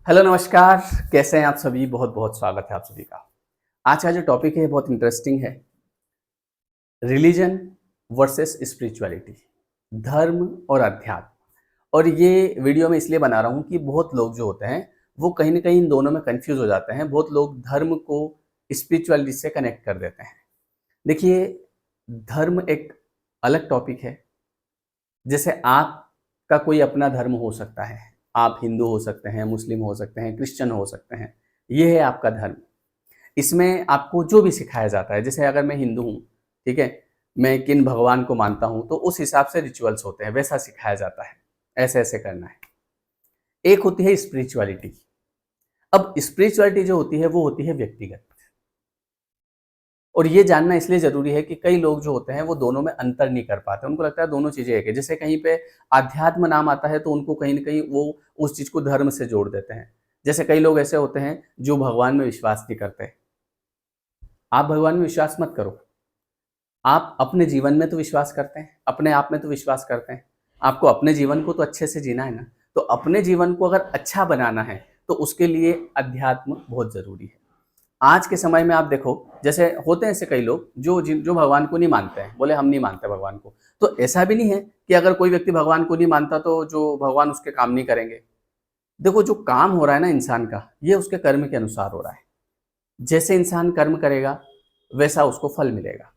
Hello नमस्कार। कैसे हैं आप सभी? बहुत बहुत स्वागत है आप सभी का। आज का जो टॉपिक है बहुत इंटरेस्टिंग है। रिलीजन वर्सेस स्पिरिचुअलिटी, धर्म और अध्यात्म। और ये वीडियो मैं इसलिए बना रहा हूँ कि बहुत लोग जो होते हैं वो कहीं ना कहीं इन दोनों में कंफ्यूज हो जाते हैं। बहुत लोग धर्म को स्पिरिचुअलिटी से कनेक्ट कर देते हैं। देखिए, धर्म एक अलग टॉपिक है। जैसे आपका कोई अपना धर्म हो सकता है, आप हिंदू हो सकते हैं, मुस्लिम हो सकते हैं, क्रिश्चियन हो सकते हैं। ये है आपका धर्म। इसमें आपको जो भी सिखाया जाता है, जैसे अगर मैं हिंदू हूँ, ठीक है, मैं किन भगवान को मानता हूँ तो उस हिसाब से रिचुअल्स होते हैं, वैसा सिखाया जाता है, ऐसे ऐसे करना है। एक होती है स्पिरिचुअलिटी। अब स्पिरिचुअलिटी जो होती है वो होती है व्यक्तिगत। और ये जानना इसलिए जरूरी है कि कई लोग जो होते हैं वो दोनों में अंतर नहीं कर पाते। उनको लगता है दोनों चीजें एक है। जैसे कहीं पे आध्यात्म नाम आता है तो उनको कहीं ना कहीं वो उस चीज को धर्म से जोड़ देते हैं। जैसे कई लोग ऐसे होते हैं जो भगवान में विश्वास नहीं करते। आप भगवान में विश्वास मत करो, आप अपने जीवन में तो विश्वास करते हैं, अपने आप में तो विश्वास करते हैं। आपको अपने जीवन को तो अच्छे से जीना है ना। तो अपने जीवन को अगर अच्छा बनाना है तो उसके लिए अध्यात्म बहुत जरूरी है। आज के समय में आप देखो, जैसे होते हैं ऐसे कई लोग जो भगवान को नहीं मानते हैं, बोले हम नहीं मानते भगवान को। तो ऐसा भी नहीं है कि अगर कोई व्यक्ति भगवान को नहीं मानता तो जो भगवान उसके काम नहीं करेंगे। देखो, जो काम हो रहा है ना इंसान का, ये उसके कर्म के अनुसार हो रहा है। जैसे इंसान कर्म करेगा वैसा उसको फल मिलेगा।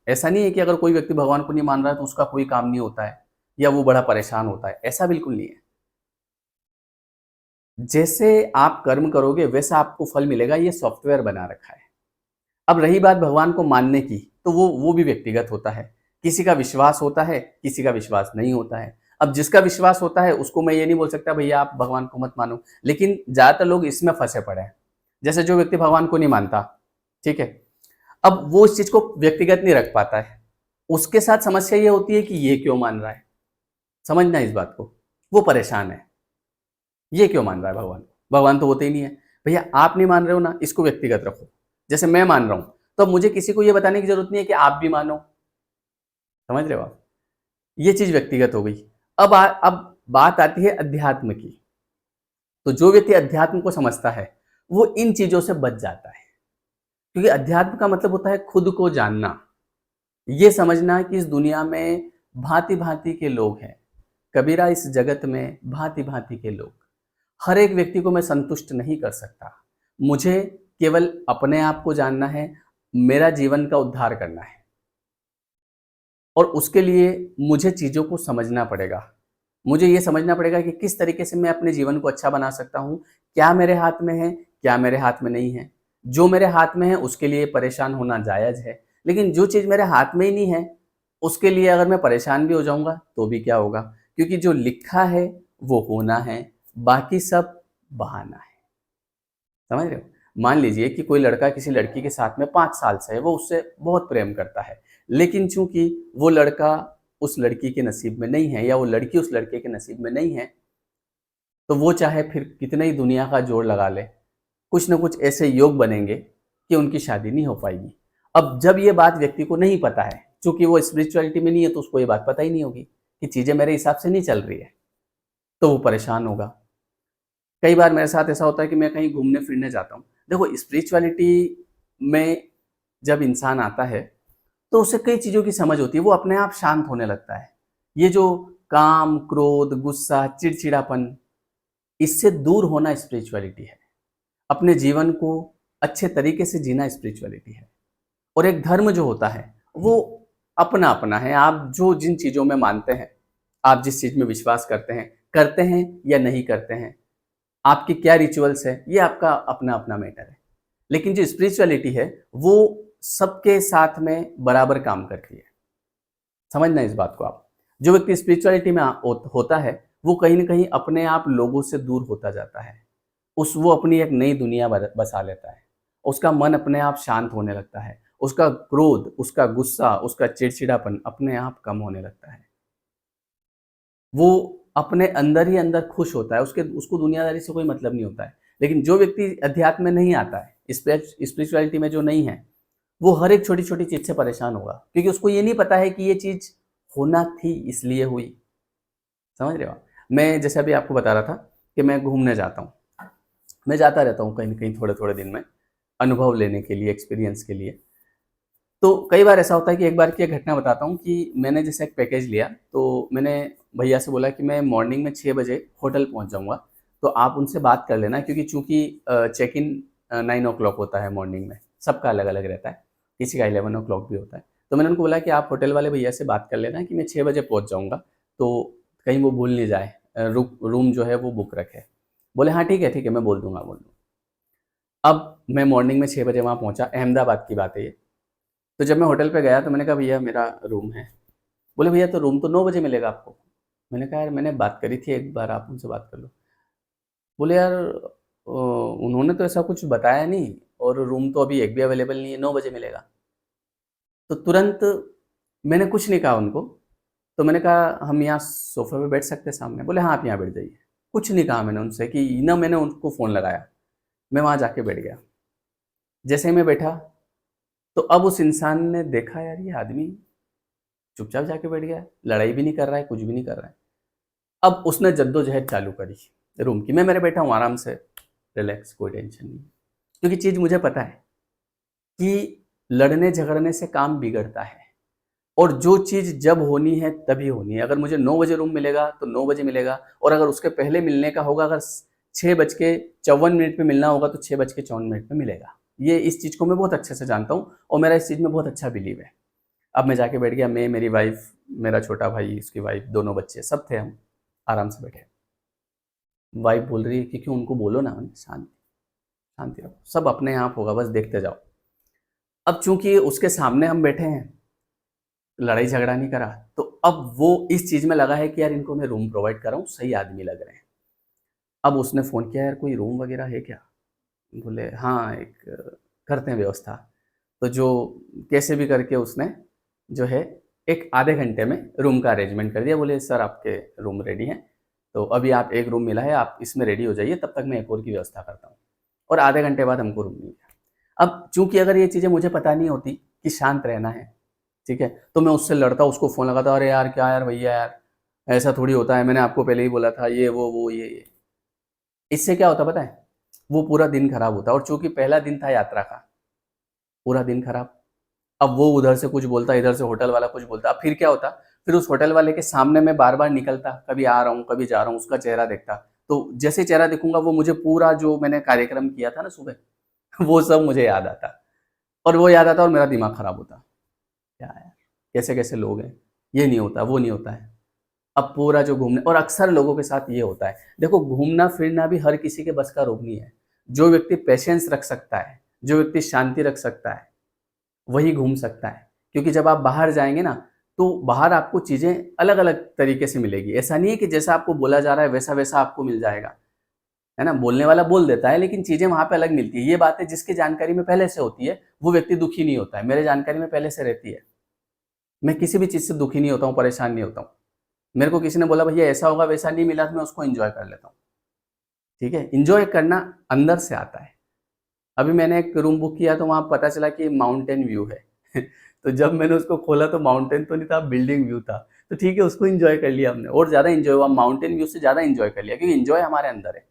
ऐसा नहीं है कि अगर कोई व्यक्ति भगवान को नहीं मान रहा है तो उसका कोई काम नहीं होता है या वो बड़ा परेशान होता है। ऐसा बिल्कुल नहीं है। जैसे आप कर्म करोगे वैसा आपको फल मिलेगा, ये सॉफ्टवेयर बना रखा है। अब रही बात भगवान को मानने की, तो वो भी व्यक्तिगत होता है। किसी का विश्वास होता है, किसी का विश्वास नहीं होता है। अब जिसका विश्वास होता है उसको मैं ये नहीं बोल सकता भैया आप भगवान को मत मानो, लेकिन ज्यादातर लोग इसमें फंसे पड़े हैं। जैसे जो व्यक्ति भगवान को नहीं मानता, ठीक है, अब वो इस चीज को व्यक्तिगत नहीं रख पाता है। उसके साथ समस्या ये होती है कि ये क्यों मान रहा है। समझना इस बात को। वो परेशान है, ये क्यों मान रहा है भगवान को, भगवान तो होते ही नहीं है। भैया आप नहीं मान रहे हो ना, इसको व्यक्तिगत रखो। जैसे मैं मान रहा हूं तो अब मुझे किसी को ये बताने की जरूरत नहीं है कि आप भी मानो। समझ रहे हो आप? ये चीज व्यक्तिगत हो गई। अब बात आती है अध्यात्म की। तो जो व्यक्ति अध्यात्म को समझता है वो इन चीजों से बच जाता है। क्योंकि अध्यात्म का मतलब होता है खुद को जानना, ये समझना कि इस दुनिया में भांति भांति के लोग हैं। कबीरा, इस जगत में भांति भांति के लोग। हर एक व्यक्ति को मैं संतुष्ट नहीं कर सकता। मुझे केवल अपने आप को जानना है, मेरा जीवन का उद्धार करना है। और उसके लिए मुझे चीज़ों को समझना पड़ेगा। मुझे ये समझना पड़ेगा कि किस तरीके से मैं अपने जीवन को अच्छा बना सकता हूँ। क्या मेरे हाथ में है, क्या मेरे हाथ में नहीं है। जो मेरे हाथ में है उसके लिए परेशान होना जायज़ है, लेकिन जो चीज़ मेरे हाथ में ही नहीं है उसके लिए अगर मैं परेशान भी हो जाऊँगा तो भी क्या होगा। क्योंकि जो लिखा है वो होना है, बाकी सब बहाना है। समझ रहे हो? मान लीजिए कि कोई लड़का किसी लड़की के साथ में 5 साल से है, वो उससे बहुत प्रेम करता है, लेकिन चूंकि वो लड़का उस लड़की के नसीब में नहीं है या वो लड़की उस लड़के के नसीब में नहीं है, तो वो चाहे फिर कितना ही दुनिया का जोर लगा ले, कुछ ना कुछ ऐसे योग बनेंगे कि उनकी शादी नहीं हो पाएगी। अब जब ये बात व्यक्ति को नहीं पता है, चूंकि वो स्पिरिचुअलिटी में नहीं है, तो उसको ये बात पता ही नहीं होगी कि चीजें मेरे हिसाब से नहीं चल रही है, तो वो परेशान होगा। कई बार मेरे साथ ऐसा होता है कि मैं कहीं घूमने फिरने जाता हूँ। देखो, स्पिरिचुअलिटी में जब इंसान आता है तो उसे कई चीज़ों की समझ होती है, वो अपने आप शांत होने लगता है। ये जो काम, क्रोध, गुस्सा, चिड़चिड़ापन, इससे दूर होना स्पिरिचुअलिटी है। अपने जीवन को अच्छे तरीके से जीना स्पिरिचुअलिटी है। और एक धर्म जो होता है वो अपना अपना है। आप जो जिन चीज़ों में मानते हैं, आप जिस चीज़ में विश्वास करते हैं या नहीं करते हैं, आपकी क्या रिचुअल्स है, ये आपका अपना अपना मैटर है। लेकिन जो स्पिरिचुअलिटी है वो सबके साथ में बराबर काम करती है। समझना इस बात को आप। जो व्यक्ति स्पिरिचुअलिटी में होता है वो कहीं ना कहीं अपने आप लोगों से दूर होता जाता है। वो अपनी एक नई दुनिया बसा लेता है। उसका मन अपने आप शांत होने लगता है। उसका क्रोध, उसका गुस्सा, उसका चिड़चिड़ापन अपने आप कम होने लगता है। वो अपने अंदर ही अंदर खुश होता है। उसको दुनियादारी से कोई मतलब नहीं होता है। लेकिन जो व्यक्ति अध्यात्म में नहीं आता है, स्पिरिचुअलिटी में जो नहीं है, वो हर एक छोटी छोटी चीज से परेशान होगा, क्योंकि उसको ये नहीं पता है कि ये चीज होना थी इसलिए हुई। समझ रहे हो आप? मैं जैसे अभी आपको बता रहा था कि मैं घूमने जाता हूँ, मैं जाता रहता हूँ कहीं न कहीं थोड़े-थोड़े दिन में, अनुभव लेने के लिए, एक्सपीरियंस के लिए। तो कई बार ऐसा होता है कि एक बार की एक घटना बताता हूँ कि मैंने जैसे एक पैकेज लिया, तो मैंने भैया से बोला कि मैं मॉर्निंग में 6 बजे होटल पहुँच जाऊँगा, तो आप उनसे बात कर लेना क्योंकि चूँकि चेक इन 9 ओ क्लॉक होता है मॉर्निंग में, सबका अलग-अलग रहता है, किसी का 11 ओ क्लॉक भी होता है। तो मैंने उनको बोला कि आप होटल वाले भैया से बात कर लेना कि मैं 6 बजे पहुँच जाऊँगा, तो कहीं वो भूल नहीं जाए रूम जो है वो बुक रखें। बोले, "हाँ, ठीक है, मैं बोल दूँगा, बोल दूँगा।" अब मैं मॉर्निंग में 6 बजे वहाँ पहुँचा, अहमदाबाद की बात है ये। तो जब मैं होटल पे गया तो मैंने कहा भैया मेरा रूम है। बोले भैया तो रूम तो 9 बजे मिलेगा आपको। मैंने कहा यार मैंने बात करी थी एक बार आप उनसे बात कर लो। बोले यार उन्होंने तो ऐसा कुछ बताया नहीं और रूम तो अभी एक भी अवेलेबल नहीं है, 9 बजे मिलेगा। तो तुरंत मैंने कुछ नहीं कहा उनको, तो मैंने कहा हम यहाँ सोफ़े पे बैठ सकते हैं सामने? बोले हाँ, आप यहाँ बैठ जाइए। कुछ नहीं कहा मैंने उनसे कि ना मैंने उनको फ़ोन लगाया, मैं वहाँ जाके बैठ गया। जैसे ही मैं बैठा, तो अब उस इंसान ने देखा यार ये आदमी चुपचाप जाके बैठ गया है, लड़ाई भी नहीं कर रहा है, कुछ भी नहीं कर रहा है। अब उसने जद्दोजहद चालू करी रूम की। मैं मेरे बैठा हूँ आराम से, रिलैक्स, कोई टेंशन नहीं। क्योंकि चीज़ मुझे पता है कि लड़ने-झगड़ने से काम बिगड़ता है और जो चीज़ जब होनी है तभी होनी है। अगर मुझे 9 बजे रूम मिलेगा तो 9 बजे मिलेगा और अगर उसके पहले मिलने का होगा, अगर 6 बज के 54 मिनट पे मिलना होगा तो 6 बज के 54 मिनट पे मिलेगा। ये इस चीज़ को मैं बहुत अच्छे से जानता हूँ और मेरा इस चीज़ में बहुत अच्छा बिलीव है। अब मैं जाके बैठ गया, मैं, मेरी वाइफ़, मेरा छोटा भाई, उसकी वाइफ़, दोनों बच्चे, सब थे हम, आराम से बैठे। वाइफ़ बोल रही है कि क्यों उनको बोलो ना शांति शांति रखो, सब अपने आप होगा, बस देखते जाओ। अब चूँकि उसके सामने हम बैठे हैं, लड़ाई झगड़ा नहीं करा, तो अब वो इस चीज़ में लगा है कि यार इनको मैं रूम प्रोवाइड कर रहा हूँ, सही आदमी लग रहे हैं। अब उसने फ़ोन किया, यार कोई रूम वगैरह है क्या? बोले हाँ, एक करते हैं व्यवस्था। तो जो कैसे भी करके उसने जो है एक आधे घंटे में रूम का अरेंजमेंट कर दिया। बोले सर आपके रूम रेडी हैं, तो अभी आप एक रूम मिला है, आप इसमें रेडी हो जाइए, तब तक मैं एक और की व्यवस्था करता हूँ। और आधे घंटे बाद हमको रूम मिल गया। अब चूँकि अगर ये चीज़ें मुझे पता नहीं होती कि शांत रहना है, ठीक है? तो मैं उससे लड़ता, उसको फ़ोन लगाता, अरे यार क्या यार भैया यार, ऐसा थोड़ी होता है, मैंने आपको पहले ही बोला था, ये वो ये। इससे क्या होता पता है? वो पूरा दिन खराब होता और चूँकि पहला दिन था यात्रा का, पूरा दिन खराब। अब वो उधर से कुछ बोलता, इधर से होटल वाला कुछ बोलता। अब फिर क्या होता, फिर उस होटल वाले के सामने मैं बार-बार निकलता, कभी आ रहा हूँ, कभी जा रहा हूँ, उसका चेहरा देखता। तो जैसे ही चेहरा देखूँगा वो मुझे पूरा जो मैंने कार्यक्रम किया था ना सुबह, वो सब मुझे याद आता और वो याद आता और मेरा दिमाग खराब होता। क्या यार, कैसे-कैसे लोग हैं, ये नहीं होता, वो नहीं होता है। अब पूरा जो घूमने और अक्सर लोगों के साथ ये होता है। देखो घूमना-फिरना भी हर किसी के बस का रोग नहीं है। जो व्यक्ति पेशेंस रख सकता है, जो व्यक्ति शांति रख सकता है, वही घूम सकता है। क्योंकि जब आप बाहर जाएँगे ना, तो बाहर आपको चीज़ें अलग-अलग तरीके से मिलेगी। ऐसा नहीं है कि जैसा आपको बोला जा रहा है वैसा-वैसा आपको मिल जाएगा, है ना? बोलने वाला बोल देता है लेकिन चीज़ें वहाँ पे अलग मिलती है। ये बातें जिसकी जानकारी में पहले से होती है, वो व्यक्ति दुखी नहीं होता है। मेरे जानकारी में पहले से रहती है। मैं किसी भी चीज़ से दुखी नहीं होता हूँ, परेशान नहीं होता हूँ। मेरे को किसी ने बोला भैया ऐसा होगा, वैसा नहीं मिला तो मैं उसको एन्जॉय कर लेता हूँ, ठीक है? एन्जॉय करना अंदर से आता है। अभी मैंने एक रूम बुक किया तो वहाँ पता चला कि माउंटेन व्यू है। तो जब मैंने उसको खोला तो माउंटेन तो नहीं था, बिल्डिंग व्यू था। तो ठीक है उसको एन्जॉय कर लिया हमने और ज़्यादा एन्जॉय हुआ, माउंटेन व्यू से ज़्यादा एन्जॉय कर लिया क्योंकि एन्जॉय हमारे अंदर है।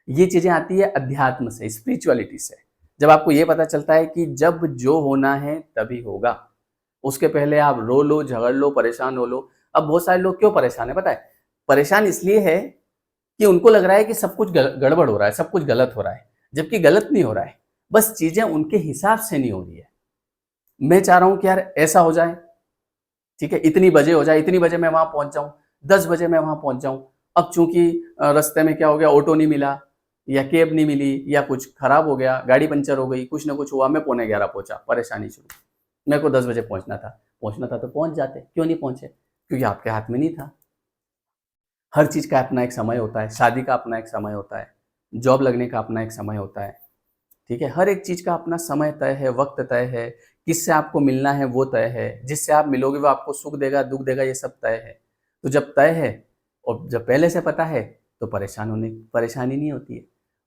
ये चीज़ें आती है अध्यात्म से, स्पिरिचुअलिटी से। जब आपको ये पता चलता है कि जब जो होना है तभी होगा। उसके पहले आप रो लो, झगड़ लो, परेशान हो लो। अब बहुत सारे लोग क्यों परेशान हैं पता है? परेशान इसलिए है कि उनको लग रहा है कि सब कुछ गड़बड़ हो रहा है, सब कुछ गलत हो रहा है, जबकि गलत नहीं हो रहा है। बस चीज़ें उनके हिसाब से नहीं हो रही है। मैं चाह रहा हूँ कि यार ऐसा हो जाए, ठीक है? इतनी बजे हो जाए, इतनी बजे मैं वहाँ पहुँच जाऊँ, 10 बजे मैं वहाँ पहुँच जाऊँ। अब चूँकि रास्ते में क्या हो गया, ऑटो नहीं मिला या कैब नहीं मिली या कुछ खराब हो गया, गाड़ी पंचर हो गई, कुछ ना कुछ हुआ, मैं पौने 11 पहुँचा, परेशानी शुरू। मेरे को 10 बजे पहुँचना था तो पहुँच जाते, क्यों नहीं पहुँचे? क्योंकि आपके हाथ में नहीं था। हर चीज़ का अपना एक समय होता है, शादी का अपना एक समय होता है, जॉब लगने का अपना एक समय होता है, ठीक है? हर एक चीज़ का अपना समय तय है, वक़्त तय है, किससे आपको मिलना है वो तय है, जिससे आप मिलोगे वो आपको सुख देगा, दुःख देगा ये सब तय है। तो जब तय है और जब पहले से पता है तो परेशानी नहीं होती है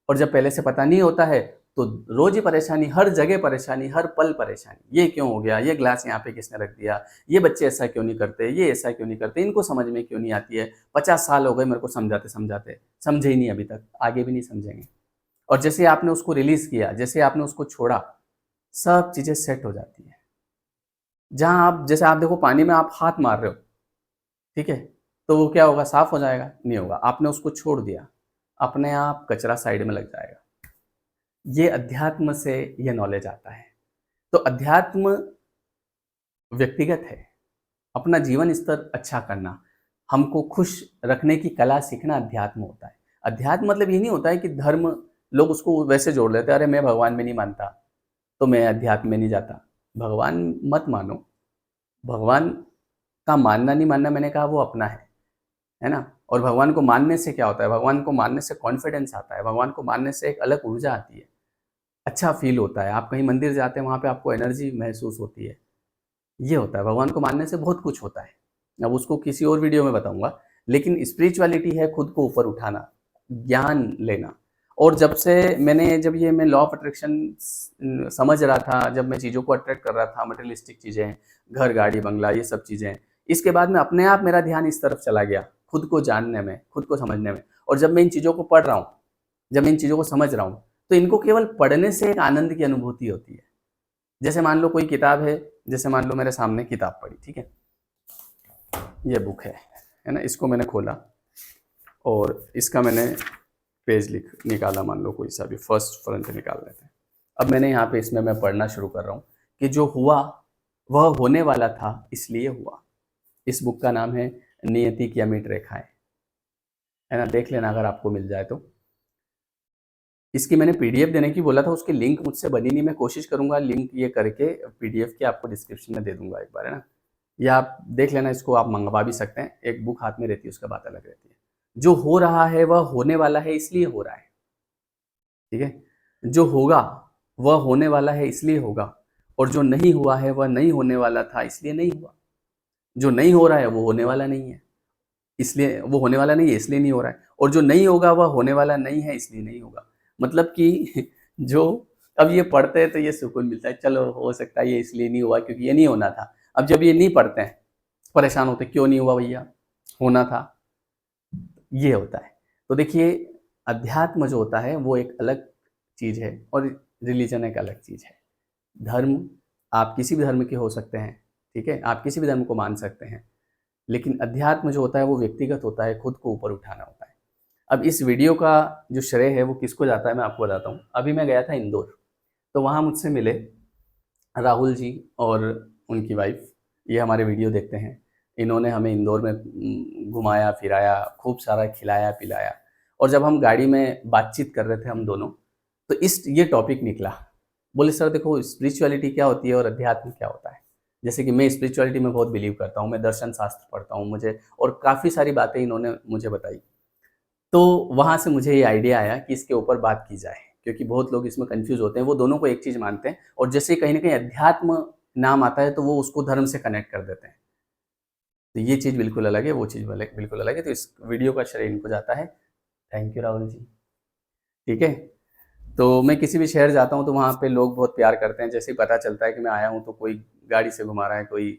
और जब पहले से पता नहीं होता है तो रोज़ ही परेशानी, हर जगह परेशानी, हर पल परेशानी। ये क्यों हो गया? ये ग्लास यहाँ पे किसने रख दिया? ये बच्चे ऐसा क्यों नहीं करते? ये ऐसा क्यों नहीं करते? इनको समझ में क्यों नहीं आती है? 50 साल हो गए मेरे को समझाते-समझाते, समझे ही नहीं अभी तक, आगे भी नहीं समझेंगे। और जैसे आपने उसको रिलीज किया, जैसे आपने उसको छोड़ा, सब चीजें सेट हो जाती है। जहां आप, जैसे आप देखो पानी में आप हाथ मार रहे हो, ठीक है, तो वो क्या होगा, साफ हो जाएगा? नहीं होगा। आपने उसको छोड़ दिया, अपने आप कचरा साइड में लग जाएगा। ये अध्यात्म से ये नॉलेज आता है। तो अध्यात्म व्यक्तिगत है, अपना जीवन स्तर अच्छा करना, हमको खुश रखने की कला सीखना अध्यात्म होता है। अध्यात्म मतलब ये नहीं होता है कि धर्म, लोग उसको वैसे जोड़ लेते हैं, अरे मैं भगवान में नहीं मानता तो मैं अध्यात्म में नहीं जाता। भगवान मत मानो, भगवान का मानना नहीं मानना, मैंने कहा वो अपना है ना। और भगवान को मानने से क्या होता है, भगवान को मानने से कॉन्फिडेंस आता है, भगवान को मानने से एक अलग ऊर्जा आती है, अच्छा फील होता है। आप कहीं मंदिर जाते हैं, वहाँ पे आपको एनर्जी महसूस होती है। ये होता है, भगवान को मानने से बहुत कुछ होता है। अब उसको किसी और वीडियो में बताऊंगा। लेकिन स्पिरिचुअलिटी है खुद को ऊपर उठाना, ज्ञान लेना। और जब से जब ये मैं लॉ ऑफ अट्रैक्शन समझ रहा था, जब मैं चीज़ों को अट्रैक्ट कर रहा था, मटेरियलिस्टिक चीज़ें, घर गाड़ी बंगला, ये सब चीज़ें, इसके बाद में अपने आप मेरा ध्यान इस तरफ चला गया, खुद को जानने में, खुद को समझने में। और जब मैं इन चीज़ों को पढ़ रहा हूँ, जब मैं इन चीज़ों को समझ रहा हूँ, तो इनको केवल पढ़ने से एक आनंद की अनुभूति होती है। जैसे मान लो कोई किताब है, जैसे मान लो मेरे सामने किताब पड़ी, ठीक है, ये बुक है ना, इसको मैंने खोला और इसका मैंने पेज निकाला, मान लो कोई सा भी फर्स्ट फ्रंट निकाल लेते हैं। अब मैंने यहाँ पे इसमें मैं पढ़ना शुरू कर रहा हूँ कि जो हुआ वह होने वाला था इसलिए हुआ। इस बुक का नाम है नियति की अमिट रेखाएं, है ना, देख लेना अगर आपको मिल जाए तो। इसकी मैंने पीडीएफ देने की बोला था, उसकी लिंक मुझसे बनी नहीं, मैं कोशिश करूंगा लिंक ये करके पीडीएफ की आपको डिस्क्रिप्शन में दे दूंगा एक बार, है ना। या आप देख लेना, इसको आप मंगवा भी सकते हैं, एक बुक हाथ में रहती है, उसका बात अलग रहती है। जो हो रहा है वह होने वाला है इसलिए हो रहा है, ठीक है। जो होगा वह होने वाला है इसलिए होगा, और जो नहीं हुआ है वह नहीं होने वाला था इसलिए नहीं हुआ। जो नहीं हो रहा है वो होने वाला नहीं है, इसलिए वो होने वाला नहीं है इसलिए नहीं हो रहा है, और जो नहीं होगा वह होने वाला नहीं है इसलिए नहीं होगा। मतलब कि जो, अब ये पढ़ते हैं तो ये सुकून मिलता है, चलो हो सकता है ये इसलिए नहीं हुआ क्योंकि ये नहीं होना था। अब जब ये नहीं पढ़ते हैं, परेशान होते क्यों नहीं हुआ भैया, होना था। ये होता है। तो देखिए, अध्यात्म जो होता है वो एक अलग चीज है और रिलीजन एक अलग चीज है। धर्म, आप किसी भी धर्म के हो सकते हैं, ठीक है, आप किसी भी धर्म को मान सकते हैं, लेकिन अध्यात्म जो होता है वो व्यक्तिगत होता है, खुद को ऊपर उठाना होता है। अब इस वीडियो का जो श्रेय है वो किसको जाता है मैं आपको बताता हूँ। अभी मैं गया था इंदौर, तो वहाँ मुझसे मिले राहुल जी और उनकी वाइफ, ये हमारे वीडियो देखते हैं। इन्होंने हमें इंदौर में घुमाया फिराया, खूब सारा खिलाया पिलाया। और जब हम गाड़ी में बातचीत कर रहे थे हम दोनों, तो ये टॉपिक निकला। बोले सर देखो स्पिरिचुअलिटी क्या होती है और अध्यात्म क्या होता है। जैसे कि मैं स्पिरिचुअलिटी में बहुत बिलीव करता हूँ, मैं दर्शन शास्त्र पढ़ता हूँ, मुझे और काफ़ी सारी बातें इन्होंने मुझे बताई। तो वहाँ से मुझे ये आइडिया आया कि इसके ऊपर बात की जाए, क्योंकि बहुत लोग इसमें कंफ्यूज होते हैं, वो दोनों को एक चीज़ मानते हैं, और जैसे कहीं ना कहीं अध्यात्म नाम आता है तो वो उसको धर्म से कनेक्ट कर देते हैं। तो ये चीज़ बिल्कुल अलग है, वो चीज़ बिल्कुल अलग है। तो इस वीडियो का श्रेय इनको जाता है। थैंक यू राहुल जी, ठीक है। तो मैं किसी भी शहर जाता हूँ तो वहाँ पे लोग बहुत प्यार करते हैं, जैसे ही पता चलता है कि मैं आया हूँ तो कोई गाड़ी से घुमा रहा है, कोई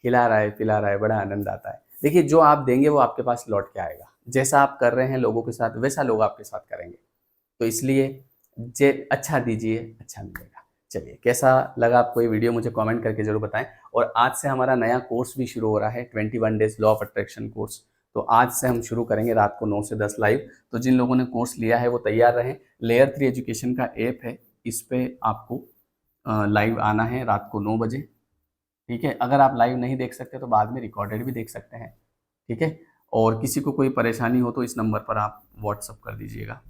खिला रहा है पिला रहा है, बड़ा आनंद आता है। देखिए, जो आप देंगे वो आपके पास लौट के आएगा, जैसा आप कर रहे हैं लोगों के साथ वैसा लोग आपके साथ करेंगे। तो इसलिए जे अच्छा दीजिए अच्छा मिलेगा। चलिए, कैसा लगा आपको ये वीडियो मुझे कमेंट करके जरूर बताएं। और आज से हमारा नया कोर्स भी शुरू हो रहा है, 21 days law of attraction course. तो आज से हम शुरू करेंगे रात को 9 से 10 लाइव। तो जिन लोगों ने कोर्स लिया है वो तैयार रहें। लेयर 3 एजुकेशन का ऐप है, इस पे आपको लाइव आना है रात को 9 बजे, ठीक है। अगर आप लाइव नहीं देख सकते तो बाद में रिकॉर्डेड भी देख सकते हैं, ठीक है। और किसी को कोई परेशानी हो तो इस नंबर पर आप व्हाट्सअप कर दीजिएगा,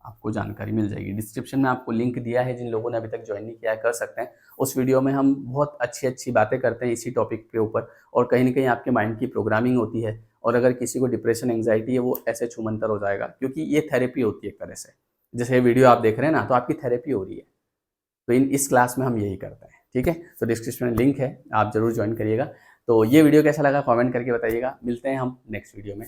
आपको जानकारी मिल जाएगी। डिस्क्रिप्शन में आपको लिंक दिया है, जिन लोगों ने अभी तक ज्वाइन नहीं किया है कर सकते हैं। उस वीडियो में हम बहुत अच्छी अच्छी बातें करते हैं इसी टॉपिक के ऊपर, और कहीं ना कहीं आपके माइंड की प्रोग्रामिंग होती है। और अगर किसी को डिप्रेशन एंग्जाइटी है वो ऐसे छूमंतर हो जाएगा, क्योंकि ये थेरेपी होती है एक तरह से। जैसे ये वीडियो आप देख रहे हैं ना, तो आपकी थेरेपी हो रही है। तो इस क्लास में हम यही करते हैं, ठीक है। तो डिस्क्रिप्शन में लिंक है, आप जरूर ज्वाइन करिएगा। तो ये वीडियो कैसा लगा कमेंट करके बताइएगा। मिलते हैं हम नेक्स्ट वीडियो में।